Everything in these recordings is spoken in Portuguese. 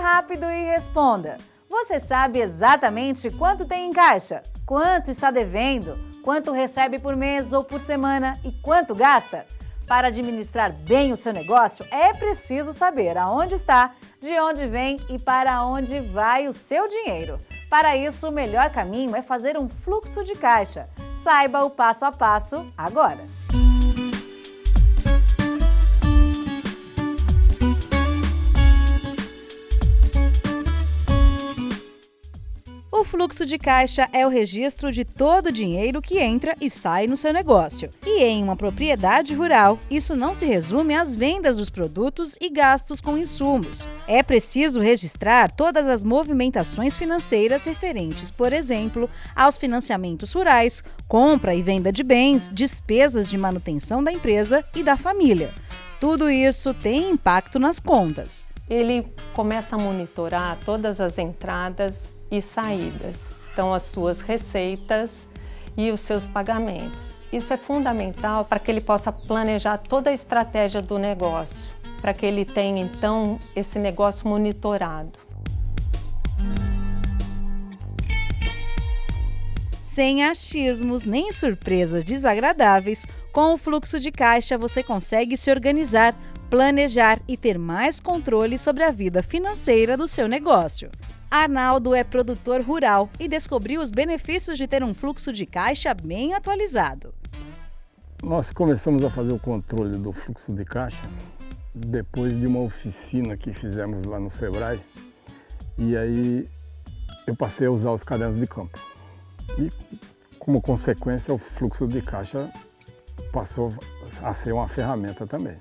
rápido e responda. Você sabe exatamente quanto tem em caixa? Quanto está devendo? Quanto recebe por mês ou por semana? E quanto gasta? Para administrar bem o seu negócio, é preciso saber aonde está, de onde vem e para onde vai o seu dinheiro. Para isso, o melhor caminho é fazer um fluxo de caixa. Saiba o passo a passo agora. O fluxo de caixa é o registro de todo o dinheiro que entra e sai no seu negócio. E em uma propriedade rural, isso não se resume às vendas dos produtos e gastos com insumos. É preciso registrar todas as movimentações financeiras referentes, por exemplo, aos financiamentos rurais, compra e venda de bens, despesas de manutenção da empresa e da família. Tudo isso tem impacto nas contas. Ele começa a monitorar todas as entradas e saídas, então as suas receitas e os seus pagamentos. Isso é fundamental para que ele possa planejar toda a estratégia do negócio, para que ele tenha então esse negócio monitorado. Sem achismos nem surpresas desagradáveis, com o fluxo de caixa você consegue se organizar, planejar e ter mais controle sobre a vida financeira do seu negócio. Arnaldo é produtor rural e descobriu os benefícios de ter um fluxo de caixa bem atualizado. Nós começamos a fazer o controle do fluxo de caixa depois de uma oficina que fizemos lá no Sebrae. E aí eu passei a usar os cadernos de campo. E como consequência o fluxo de caixa passou a ser uma ferramenta também.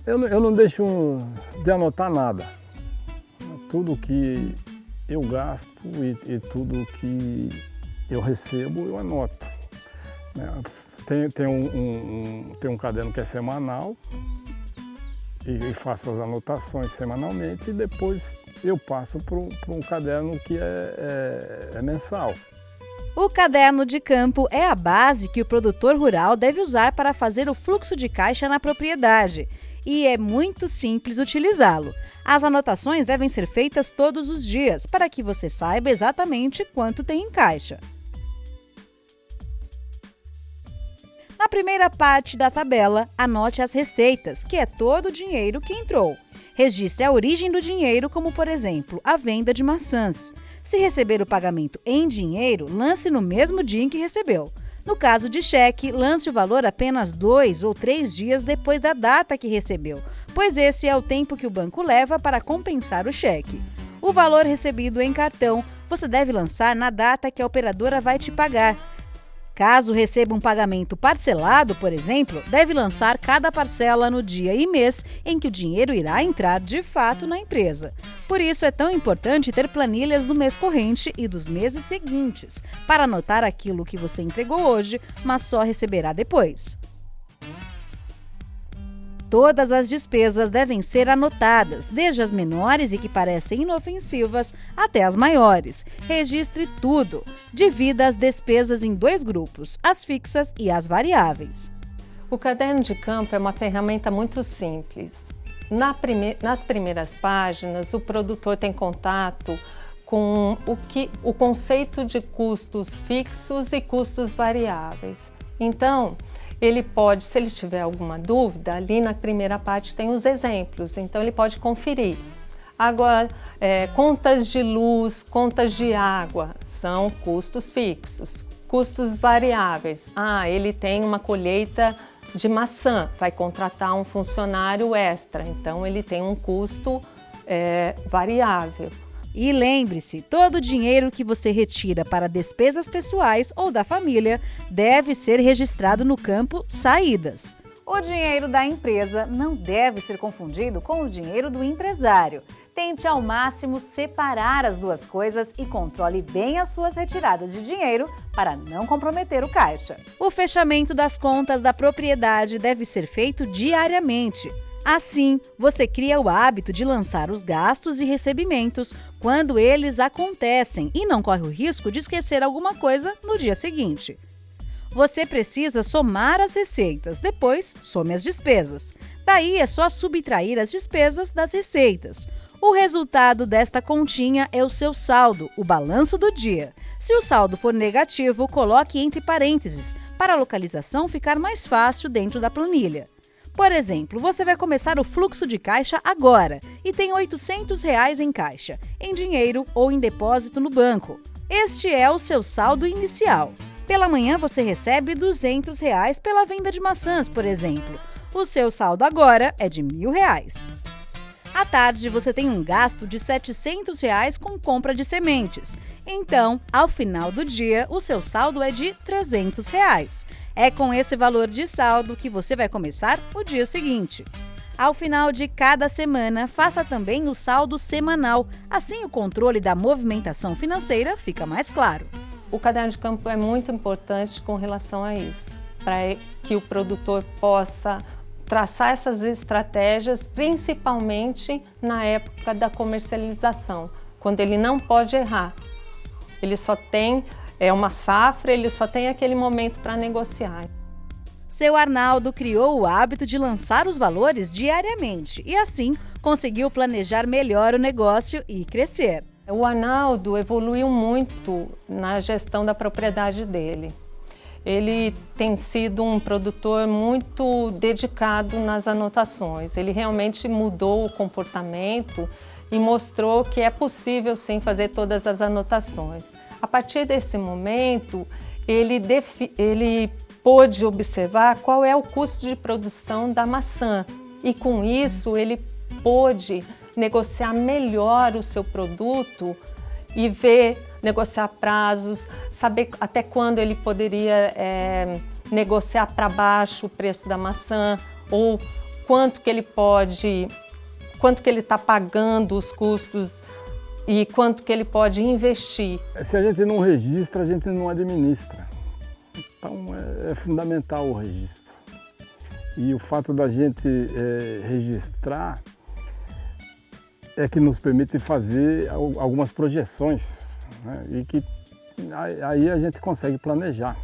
Eu não deixo de anotar nada. Tudo que eu gasto e tudo que eu recebo, eu anoto. Tem um caderno que é semanal e faço as anotações semanalmente e depois eu passo para um caderno que é mensal. O caderno de campo é a base que o produtor rural deve usar para fazer o fluxo de caixa na propriedade. E é muito simples utilizá-lo. As anotações devem ser feitas todos os dias, para que você saiba exatamente quanto tem em caixa. Na primeira parte da tabela, anote as receitas, que é todo o dinheiro que entrou. Registre a origem do dinheiro, como por exemplo, a venda de maçãs. Se receber o pagamento em dinheiro, lance no mesmo dia em que recebeu. No caso de cheque, lance o valor apenas 2 ou 3 dias depois da data que recebeu, pois esse é o tempo que o banco leva para compensar o cheque. O valor recebido em cartão, você deve lançar na data que a operadora vai te pagar. Caso receba um pagamento parcelado, por exemplo, deve lançar cada parcela no dia e mês em que o dinheiro irá entrar de fato na empresa. Por isso é tão importante ter planilhas do mês corrente e dos meses seguintes, para anotar aquilo que você entregou hoje, mas só receberá depois. Todas as despesas devem ser anotadas, desde as menores e que parecem inofensivas até as maiores. Registre tudo. Divida as despesas em 2 grupos, as fixas e as variáveis. O caderno de campo é uma ferramenta muito simples. Nas primeiras páginas, o produtor tem contato com o conceito de custos fixos e custos variáveis. Então, ele pode, se ele tiver alguma dúvida, ali na primeira parte tem os exemplos, então ele pode conferir. Agora, contas de luz, contas de água, são custos fixos. Custos variáveis, ele tem uma colheita de maçã, vai contratar um funcionário extra, então ele tem um custo variável. E lembre-se, todo o dinheiro que você retira para despesas pessoais ou da família deve ser registrado no campo Saídas. O dinheiro da empresa não deve ser confundido com o dinheiro do empresário. Tente ao máximo separar as duas coisas e controle bem as suas retiradas de dinheiro para não comprometer o caixa. O fechamento das contas da propriedade deve ser feito diariamente. Assim, você cria o hábito de lançar os gastos e recebimentos quando eles acontecem e não corre o risco de esquecer alguma coisa no dia seguinte. Você precisa somar as receitas, depois some as despesas. Daí é só subtrair as despesas das receitas. O resultado desta continha é o seu saldo, o balanço do dia. Se o saldo for negativo, coloque entre parênteses, para a localização ficar mais fácil dentro da planilha. Por exemplo, você vai começar o fluxo de caixa agora e tem R$ 800 em caixa, em dinheiro ou em depósito no banco. Este é o seu saldo inicial. Pela manhã você recebe R$ 200 pela venda de maçãs, por exemplo. O seu saldo agora é de R$ 1.000. À tarde, você tem um gasto de R$ 700 com compra de sementes. Então, ao final do dia, o seu saldo é de R$ 300. É com esse valor de saldo que você vai começar o dia seguinte. Ao final de cada semana, faça também o saldo semanal. Assim, o controle da movimentação financeira fica mais claro. O caderno de campo é muito importante com relação a isso, para que o produtor possa traçar essas estratégias, principalmente na época da comercialização, quando ele não pode errar. Ele só tem uma safra, ele só tem aquele momento para negociar. Seu Arnaldo criou o hábito de lançar os valores diariamente e assim conseguiu planejar melhor o negócio e crescer. O Arnaldo evoluiu muito na gestão da propriedade dele. Ele tem sido um produtor muito dedicado nas anotações. Ele realmente mudou o comportamento e mostrou que é possível sim fazer todas as anotações. A partir desse momento, ele pôde observar qual é o custo de produção da maçã e com isso ele pôde negociar melhor o seu produto e negociar prazos, saber até quando ele poderia negociar para baixo o preço da maçã ou quanto que ele está pagando os custos e quanto que ele pode investir. Se a gente não registra, a gente não administra. Então é fundamental o registro. E o fato da gente registrar é que nos permite fazer algumas projeções, né? E que aí a gente consegue planejar.